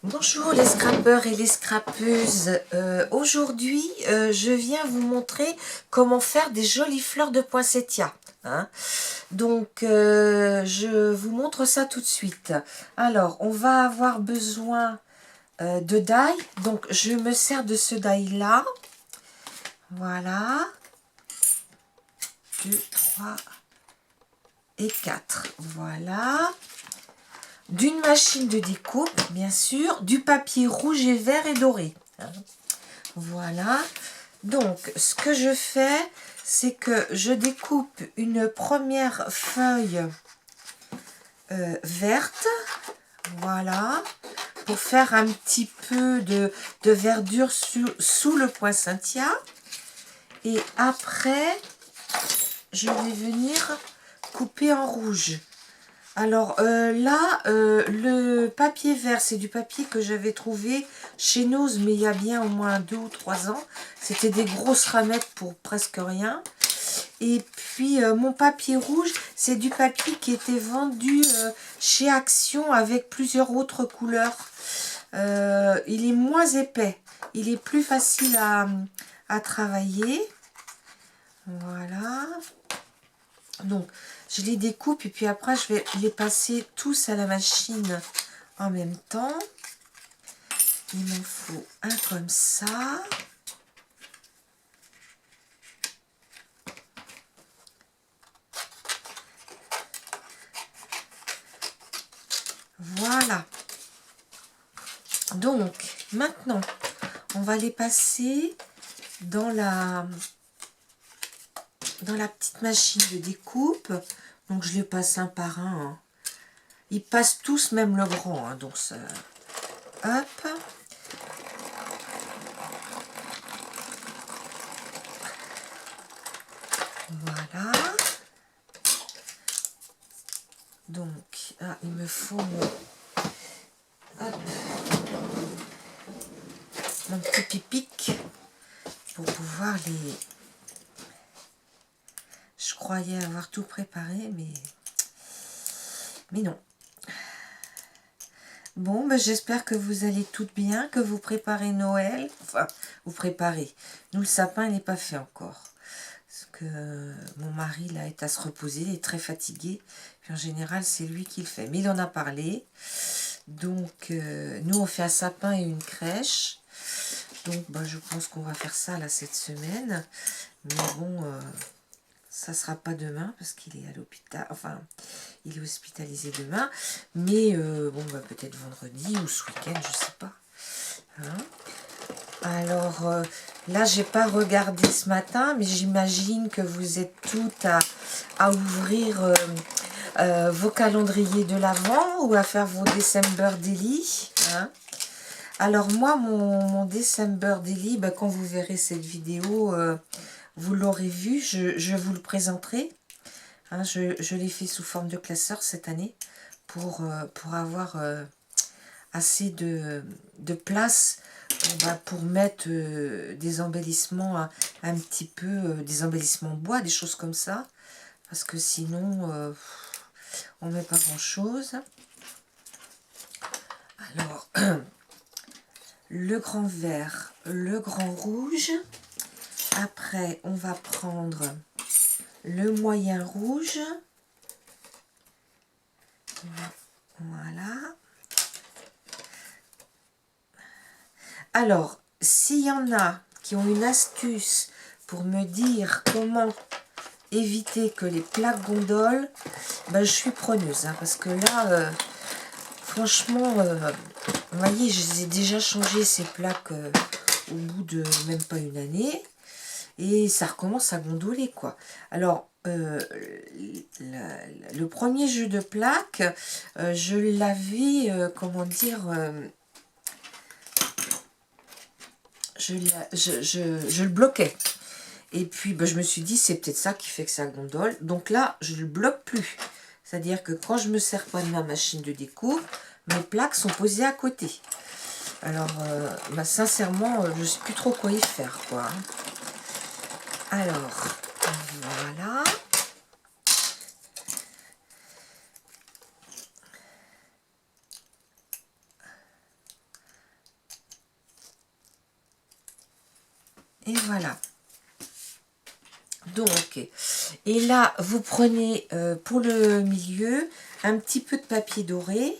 Bonjour les scrappeurs et les scrappeuses. Aujourd'hui, je viens vous montrer comment faire des jolies fleurs de poinsettia. Donc, je vous montre ça tout de suite. Alors, on va avoir besoin de die. Donc, je me sers de ce die-là. Voilà. 2, 3 et 4. Voilà. D'une machine de découpe, bien sûr, du papier rouge et vert et doré. Voilà. Donc, ce que je fais, c'est que je découpe une première feuille verte. Voilà. Pour faire un petit peu de verdure sous le poinsettia. Et après, je vais venir couper en rouge. Alors là, le papier vert, c'est du papier que j'avais trouvé chez Nose, mais il y a bien au moins 2 ou 3 ans. C'était des grosses ramettes pour presque rien. Et puis mon papier rouge, c'est du papier qui était vendu chez Action avec plusieurs autres couleurs. Il est moins épais, il est plus facile à travailler. Voilà. Donc, je les découpe et puis après, je vais les passer tous à la machine en même temps. Il m'en faut un comme ça. Voilà. Donc, maintenant, on va les passer dans la petite machine de découpe. Donc, je les passe un par un. Ils passent tous, même le grand. Donc, ça... Hop. Voilà. Donc, il me faut mon petit pipic pour pouvoir les... Je croyais avoir tout préparé, mais non. Bon, ben, j'espère que vous allez toutes bien, que vous préparez Noël. Enfin, vous préparez. Nous, le sapin, il n'est pas fait encore. Parce que mon mari, là, est à se reposer, il est très fatigué. Puis en général, c'est lui qui le fait. Mais il en a parlé. Donc, nous, on fait un sapin et une crèche. Donc, ben, je pense qu'on va faire ça, là, cette semaine. Mais bon... ça sera pas demain parce qu'il est à l'hôpital, enfin il est hospitalisé demain, mais bon bah peut-être vendredi ou ce week-end, je sais pas. Alors là j'ai pas regardé ce matin, mais j'imagine que vous êtes toutes à ouvrir vos calendriers de l'Avent ou à faire vos December Daily. Alors moi mon December Daily, bah, quand vous verrez cette vidéo, vous l'aurez vu, je vous le présenterai. Je l'ai fait sous forme de classeur cette année pour avoir assez de place pour mettre des embellissements un petit peu, des embellissements bois, des choses comme ça. Parce que sinon, on ne met pas grand chose. Alors, le grand vert, le grand rouge. Après, on va prendre le moyen rouge. Voilà. Alors, s'il y en a qui ont une astuce pour me dire comment éviter que les plaques gondolent, ben, je suis preneuse. Parce que là, franchement, vous voyez, je les ai déjà changé ces plaques au bout de même pas une année. Et ça recommence à gondoler, quoi. Alors, le premier jeu de plaques, je l'avais, comment dire, je le bloquais. Et puis, ben, je me suis dit, c'est peut-être ça qui fait que ça gondole. Donc là, je ne le bloque plus. C'est-à-dire que quand je me sers pas de ma machine de découpe, mes plaques sont posées à côté. Alors, ben, sincèrement, je ne sais plus trop quoi y faire, quoi. Alors, voilà. Et voilà. Donc, et là, vous prenez pour le milieu un petit peu de papier doré.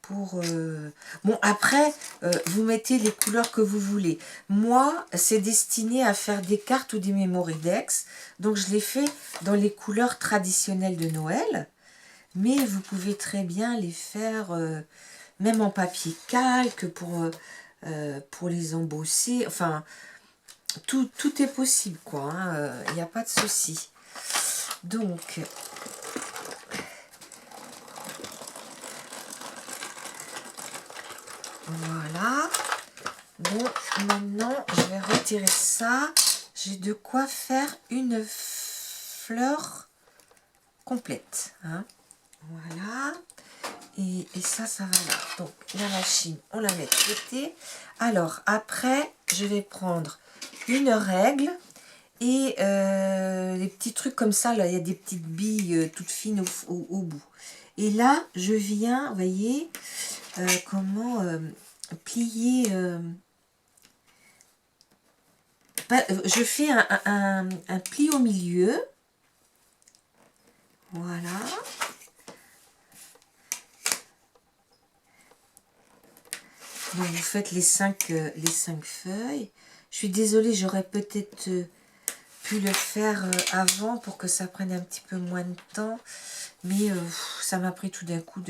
Pour bon, après, vous mettez les couleurs que vous voulez. Moi, c'est destiné à faire des cartes ou des mémoridex. Donc, je l'ai fait dans les couleurs traditionnelles de Noël. Mais vous pouvez très bien les faire même en papier calque pour les embosser. Enfin, tout est possible, quoi. Il n'y a pas de souci. Donc, voilà. Bon, maintenant, je vais retirer ça. J'ai de quoi faire une fleur complète. Hein. Voilà. Et ça va là. Donc, la machine, on la met de côté. Alors, après, je vais prendre une règle et les petits trucs comme ça. Là, il y a des petites billes toutes fines au bout. Et là, je viens, vous voyez, comment plier... je fais un pli au milieu. Voilà. Donc vous faites les cinq feuilles. Je suis désolée, j'aurais peut-être pu le faire avant pour que ça prenne un petit peu moins de temps. Mais ça m'a pris tout d'un coup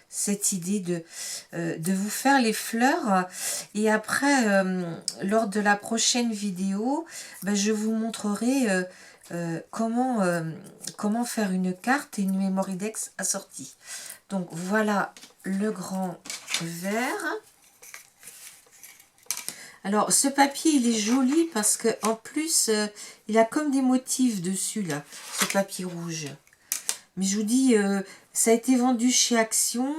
cette idée de vous faire les fleurs. Et après, lors de la prochaine vidéo, ben, je vous montrerai comment faire une carte et une mémoridex assortie. Donc voilà le grand verre. Alors ce papier il est joli parce que en plus il a comme des motifs dessus là, ce papier rouge. Mais je vous dis, ça a été vendu chez Action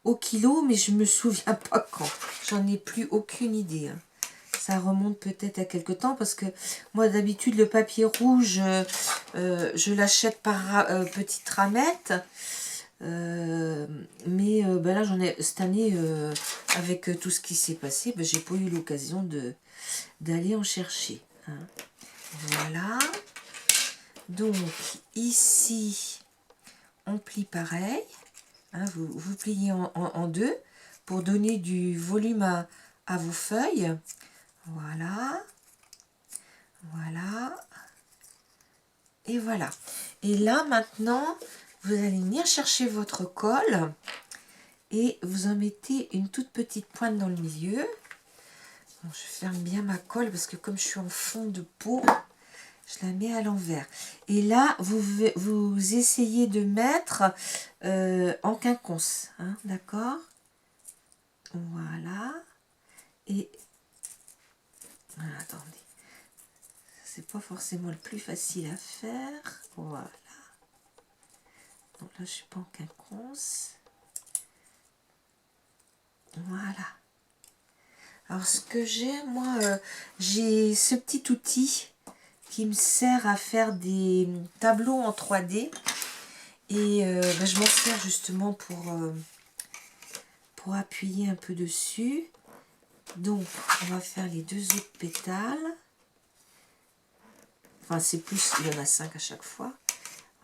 au kilo, mais je me souviens pas quand. J'en ai plus aucune idée. Hein. Ça remonte peut-être à quelque temps parce que moi d'habitude le papier rouge, je l'achète par petite ramette. Mais ben là j'en ai cette année avec tout ce qui s'est passé, ben, j'ai pas eu l'occasion d'aller en chercher. Hein. Voilà. Donc ici on plie pareil. Hein, vous pliez en deux pour donner du volume à vos feuilles. Voilà. Voilà. Et voilà. Et là maintenant, vous allez venir chercher votre colle et vous en mettez une toute petite pointe dans le milieu. Bon, je ferme bien ma colle parce que comme je suis en fond de peau, je la mets à l'envers. Et là, vous essayez de mettre en quinconce. Hein, d'accord? Voilà. Et attendez. C'est pas forcément le plus facile à faire. Voilà. Donc là, je suis pas en quinconce. Voilà. Alors, ce que j'ai, moi, j'ai ce petit outil qui me sert à faire des tableaux en 3D. Et ben, je m'en sers justement pour appuyer un peu dessus. Donc, on va faire les deux autres pétales. Enfin, c'est plus, il y en a 5 à chaque fois.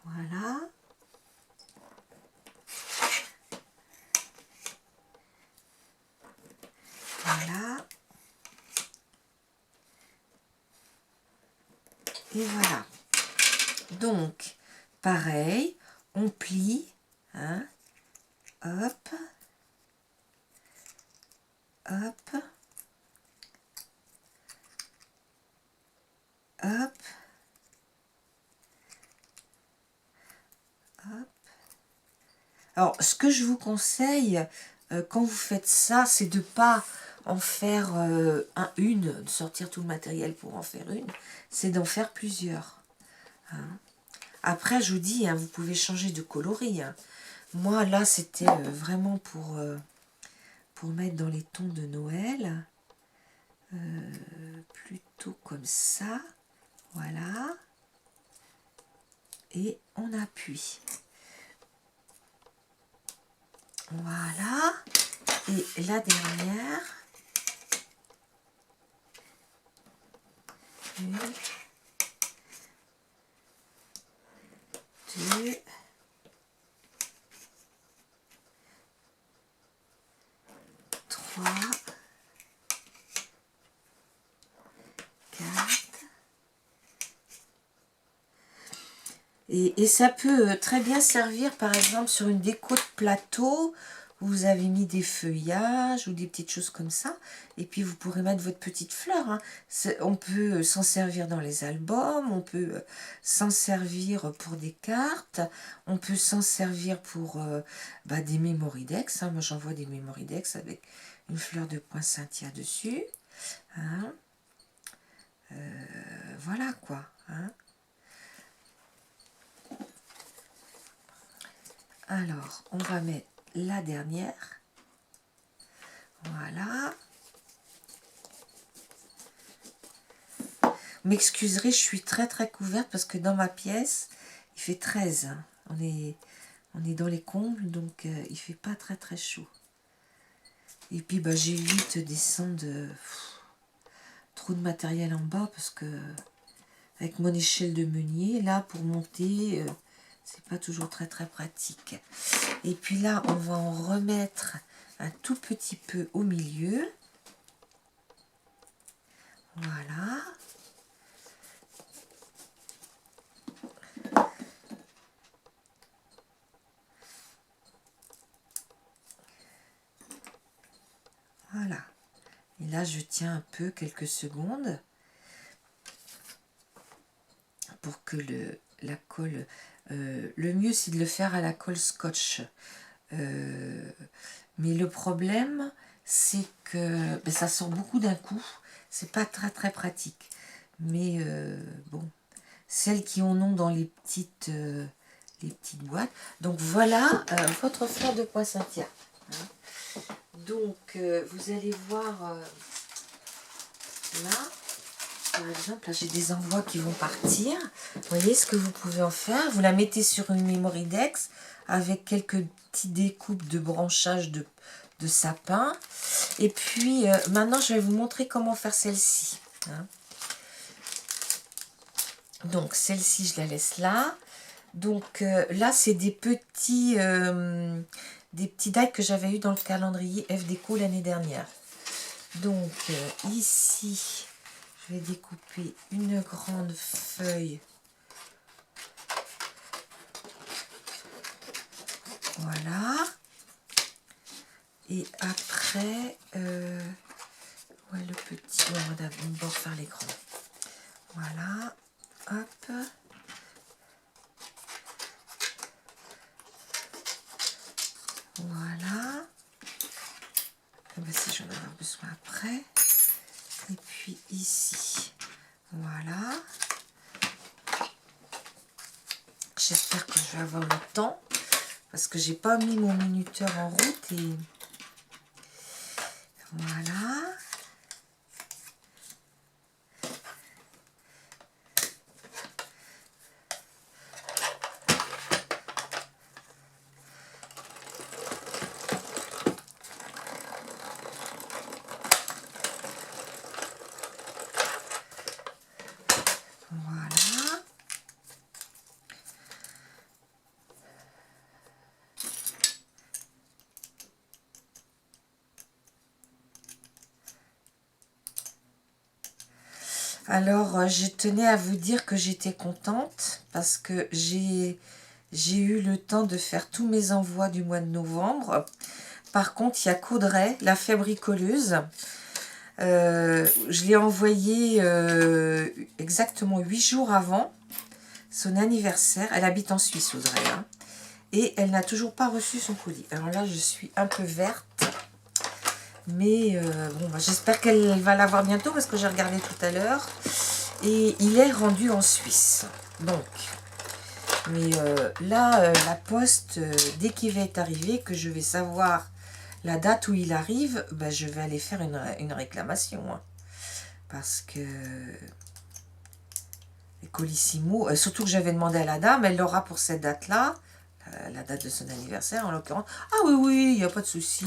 Voilà. Voilà. Et voilà. Donc, pareil, on plie. Hein, hop. Hop. Hop. Hop. Alors, ce que je vous conseille, quand vous faites ça, c'est de ne pas en faire de sortir tout le matériel pour en faire une, c'est d'en faire plusieurs. Hein. Après, je vous dis, hein, vous pouvez changer de coloris. Hein. Moi, là, c'était vraiment pour mettre dans les tons de Noël. Plutôt comme ça. Voilà. Et on appuie. Voilà. Et la dernière. Une, deux, trois, quatre. Et ça peut très bien servir, par exemple, sur une déco de plateau. Vous avez mis des feuillages ou des petites choses comme ça. Et puis, vous pourrez mettre votre petite fleur. Hein. On peut s'en servir dans les albums. On peut s'en servir pour des cartes. On peut s'en servir pour des mémoridex. Hein. Moi, j'envoie des mémoridex avec une fleur de poinsettia dessus. Hein. Voilà, quoi. Hein. Alors, on va mettre la dernière. Voilà. Vous m'excuserez, je suis très couverte parce que dans ma pièce, il fait 13. Hein. On est dans les combles, donc il fait pas très chaud. Et puis j'évite descendre trop de matériel en bas parce que avec mon échelle de meunier, là pour monter, c'est pas toujours très pratique. Et puis là, on va en remettre un tout petit peu au milieu. Voilà. Voilà. Et là, je tiens un peu quelques secondes pour que la colle... le mieux, c'est de le faire à la colle scotch. Mais le problème, c'est que ça sort beaucoup d'un coup. C'est pas très pratique. Mais bon, celles qui en ont dans les petites boîtes. Donc voilà votre fleur de poinsettia. Hein. Donc vous allez voir là, par exemple, là j'ai des envois qui vont partir. Vous voyez ce que vous pouvez en faire. Vous la mettez sur une mémoridex avec quelques petites découpes de branchages de sapin. Et puis maintenant je vais vous montrer comment faire celle-ci. Hein. Donc celle-ci je la laisse là. Donc là c'est des petits dates que j'avais eu dans le calendrier F-Déco l'année dernière. Donc ici je vais découper une grande feuille. Voilà. Et après, ouais, le petit, on va d'abord faire les grands. Voilà. Hop. Voilà. Et bien, si j'en ai besoin après. Et puis ici. Voilà. J'espère que je vais avoir le temps. Parce que j'ai pas mis mon minuteur en route. Et voilà. Voilà. Alors, je tenais à vous dire que j'étais contente parce que j'ai eu le temps de faire tous mes envois du mois de novembre. Par contre, il y a qu'Audrey, la fée bricoleuse. Je l'ai envoyé exactement 8 jours avant son anniversaire. Elle habite en Suisse, Audrey. Hein, et elle n'a toujours pas reçu son colis. Alors là, je suis un peu verte. Mais bon, j'espère qu'elle va l'avoir bientôt parce que j'ai regardé tout à l'heure. Et il est rendu en Suisse. Donc, mais là, la poste, dès qu'il va être arrivé, que je vais savoir la date où il arrive, je vais aller faire une réclamation. Hein, parce que les Colissimo, surtout que j'avais demandé à la dame, elle l'aura pour cette date-là, la date de son anniversaire en l'occurrence. Ah oui, il n'y a pas de souci.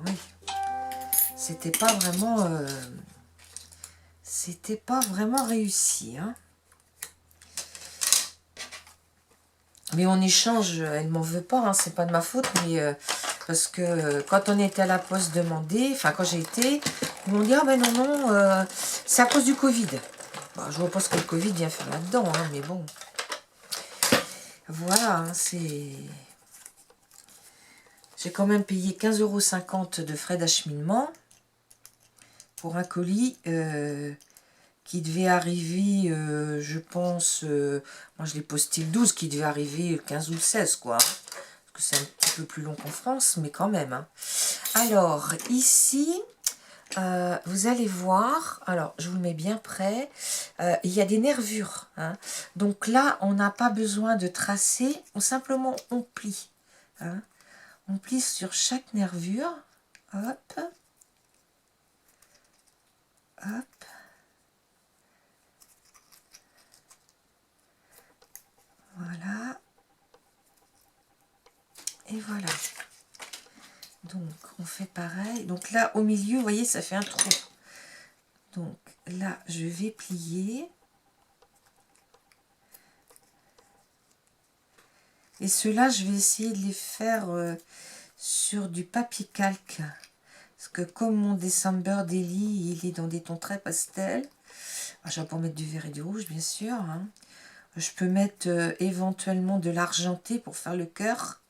Oui. C'était pas vraiment c'était pas vraiment réussi. Hein. Mais en échange, elle m'en veut pas, hein, c'est pas de ma faute, mais parce que quand on était à la poste demander, enfin quand j'ai été, ils m'ont dit ah ben non, c'est à cause du Covid. Bon, je vois pas ce que le Covid vient faire là-dedans, hein, mais bon. Voilà, hein, c'est... J'ai quand même payé 15,50 € de frais d'acheminement pour un colis qui devait arriver, je pense, moi je l'ai posté le 12, qui devait arriver le 15 ou le 16, quoi. Parce que c'est un petit peu plus long qu'en France, mais quand même. Hein. Alors, ici, vous allez voir, alors je vous le mets bien près, il y a des nervures. Hein. Donc là, on n'a pas besoin de tracer, simplement on plie. Hein. On plie sur chaque nervure. Hop. Hop. Voilà. Et voilà. Donc, on fait pareil. Donc là, au milieu, vous voyez, ça fait un trou. Donc là, je vais plier. Et ceux-là, je vais essayer de les faire sur du papier calque. Parce que comme mon December Daily, il est dans des tons très pastels. Je vais pas mettre du vert et du rouge, bien sûr. Hein. Je peux mettre éventuellement de l'argenté pour faire le cœur.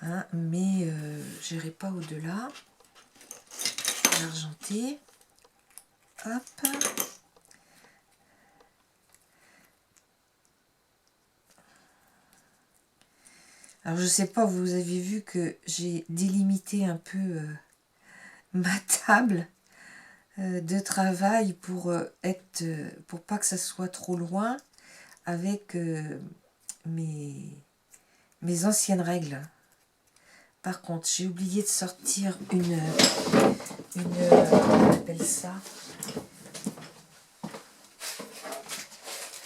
Hein, mais je n'irai pas au-delà. L'argenté. Hop. Alors, je sais pas, vous avez vu que j'ai délimité un peu ma table de travail pour pour pas que ça soit trop loin avec mes anciennes règles. Par contre, j'ai oublié de sortir une on appelle ça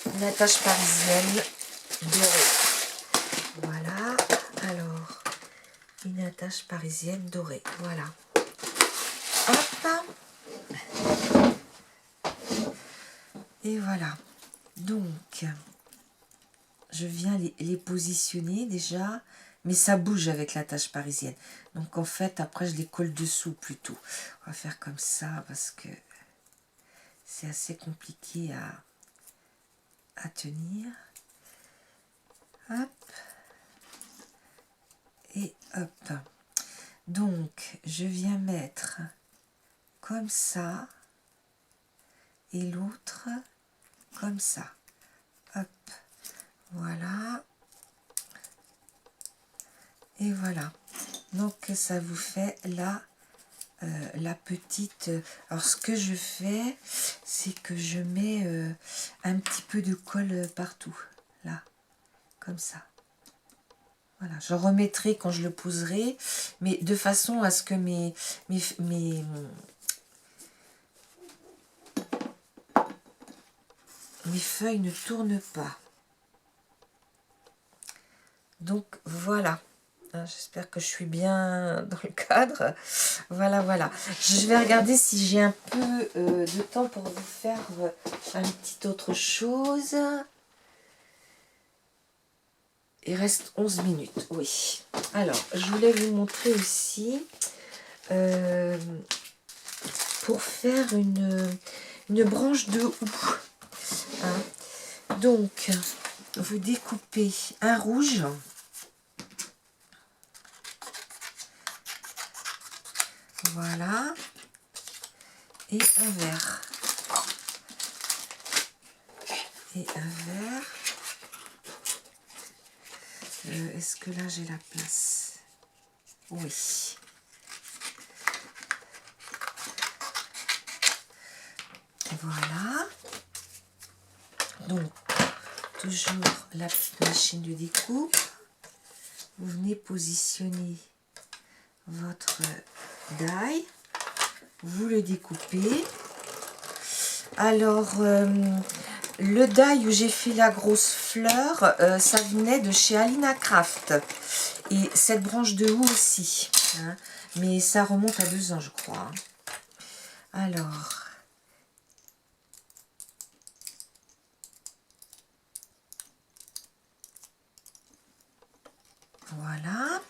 une attache parisienne dorée. Voilà. Alors, une attache parisienne dorée. Voilà. Hop. Et voilà. Donc, je viens les positionner déjà. Mais ça bouge avec la tache parisienne. Donc en fait, après, je les colle dessous plutôt. On va faire comme ça parce que c'est assez compliqué à tenir. Hop. Et hop. Donc, je viens mettre comme ça. Et l'autre comme ça. Hop. Voilà. Et voilà. Donc ça vous fait là la petite... Alors ce que je fais, c'est que je mets un petit peu de colle partout. Là. Comme ça. Voilà. Je remettrai quand je le poserai. Mais de façon à ce que mes feuilles ne tournent pas. Donc voilà. J'espère que je suis bien dans le cadre. Voilà, voilà. Je vais regarder si j'ai un peu de temps pour vous faire un petit autre chose. Il reste 11 minutes, oui. Alors, je voulais vous montrer aussi pour faire une branche de houx. Hein. Donc, vous découpez un rouge. Voilà. Et un vert. Et un vert. Est-ce que là j'ai la place? Oui. Voilà. Donc, toujours la petite machine de découpe. Vous venez positionner votre die. Vous le découpez. Alors, le die où j'ai fait la grosse fleur, ça venait de chez Alina Craft. Et cette branche de houx aussi. Hein, mais ça remonte à 2 ans, je crois. Alors, Voilà.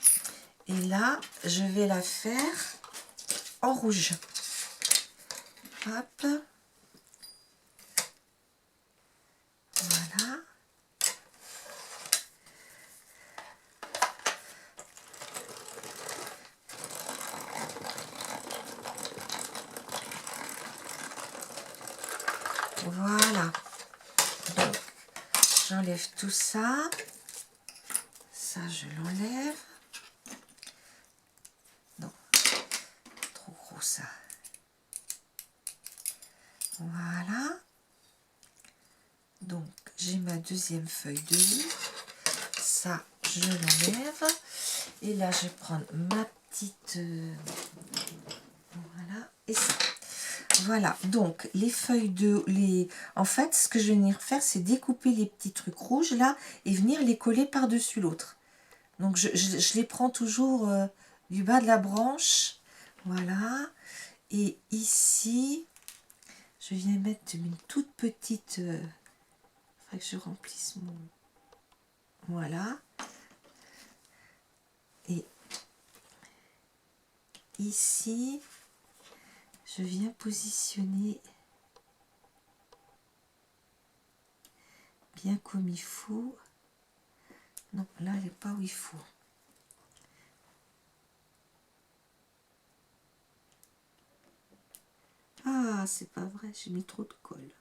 Et là, je vais la faire en rouge. Hop. Voilà. Voilà. Donc, j'enlève tout ça. Ça, je l'enlève. Non, trop gros ça. Voilà. Donc, j'ai ma deuxième feuille de riz. Ça, je l'enlève. Et là, je vais prendre ma petite... voilà. Et ça. Voilà. Donc, les feuilles de... En fait, ce que je vais venir faire, c'est découper les petits trucs rouges, là, et venir les coller par-dessus l'autre. Donc, je les prends toujours du bas de la branche. Voilà. Et ici, je viens mettre une toute petite... il faudrait que je remplisse mon... Voilà. Et ici, je viens positionner bien comme il faut. Non, là, elle n'est pas où il faut. Ah, c'est pas vrai, j'ai mis trop de colle.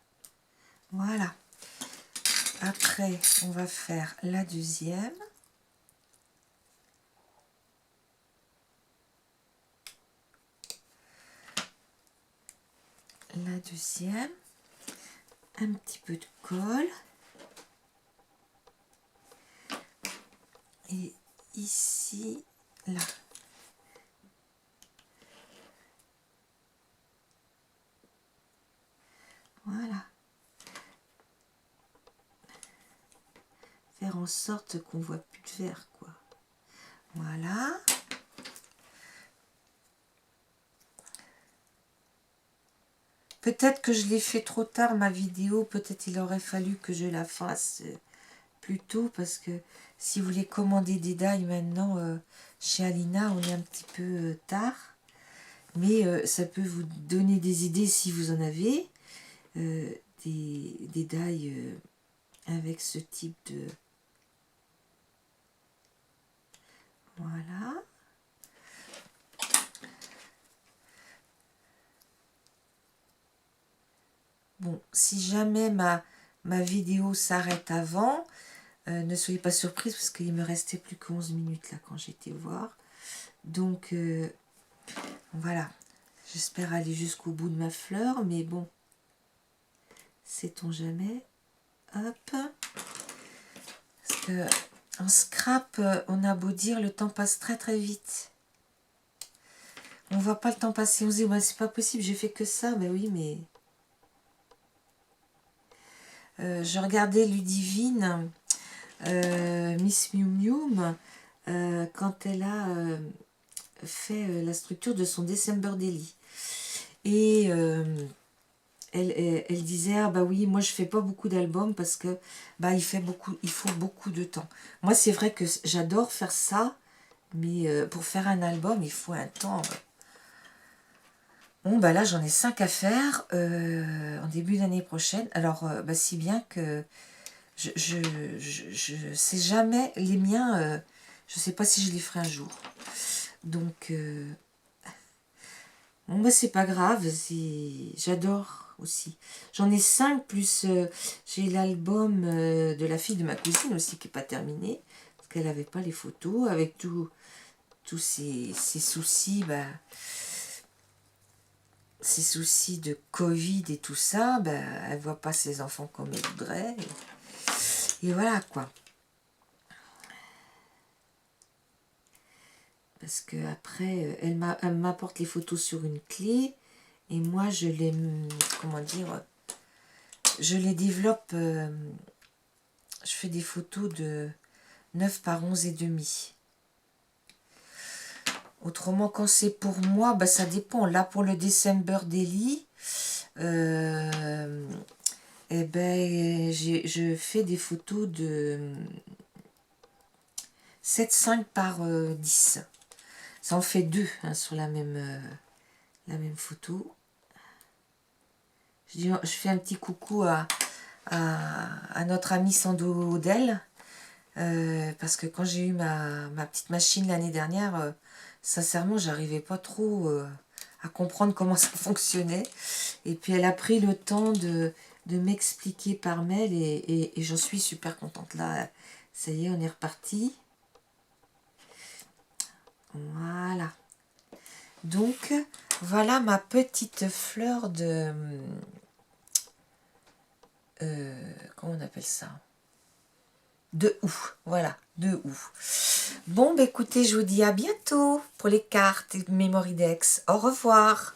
Voilà. Après, on va faire la deuxième. La deuxième. Un petit peu de colle. Et ici, là. Voilà. Faire en sorte qu'on voit plus de vert, quoi. Voilà. Peut-être que je l'ai fait trop tard, ma vidéo. Peut-être il aurait fallu que je la fasse plus tôt, parce que si vous voulez commander des die maintenant chez Alina, on est un petit peu tard. Mais ça peut vous donner des idées si vous en avez. Des die avec ce type de... Voilà. Bon, si jamais ma vidéo s'arrête avant, ne soyez pas surprise parce qu'il me restait plus que 11 minutes là quand j'étais voir. Donc, voilà. J'espère aller jusqu'au bout de ma fleur, mais bon, sait-on jamais. Hop. Parce que en scrap, on a beau dire, le temps passe très très vite. On ne voit pas le temps passer. On se dit, ouais, c'est pas possible, j'ai fait que ça. Ben oui, mais... je regardais Ludivine, Miss Miu Miu, quand elle a fait la structure de son December Daily. Et elle disait, ah bah oui, moi je fais pas beaucoup d'albums parce que bah il faut beaucoup de temps. Moi c'est vrai que j'adore faire ça, mais pour faire un album, il faut un temps. Bon, bah là, j'en ai 5 à faire en début d'année prochaine. Alors, bah, si bien que je sais jamais, les miens, je sais pas si je les ferai un jour. Donc, bon, bah, c'est pas grave, j'adore aussi. J'en ai 5 plus j'ai l'album de la fille de ma cousine aussi qui n'est pas terminé, parce qu'elle n'avait pas les photos, avec tous ces soucis, bah... Ces soucis de Covid et tout ça, ben, elle voit pas ses enfants comme elle voudrait. Et voilà quoi. Parce que après, elle m'apporte les photos sur une clé. Et moi, je les... Comment dire... Je les développe... je fais des photos de 9 par 11 et demi. Autrement, quand c'est pour moi, ben, ça dépend. Là, pour le December Daily... eh ben, je fais des photos de 7,5 par 10. Ça en fait deux hein, sur la même photo. Je fais un petit coucou à notre ami Sando Odell. Parce que quand j'ai eu ma petite machine l'année dernière, sincèrement, j'arrivais pas trop à comprendre comment ça fonctionnait. Et puis elle a pris le temps de m'expliquer par mail et j'en suis super contente. Là, ça y est, on est reparti. Voilà. Donc, voilà ma petite fleur de... comment on appelle ça? De houx, voilà, de houx. Bon, bah écoutez, je vous dis à bientôt pour les cartes et Memory Dex. Au revoir.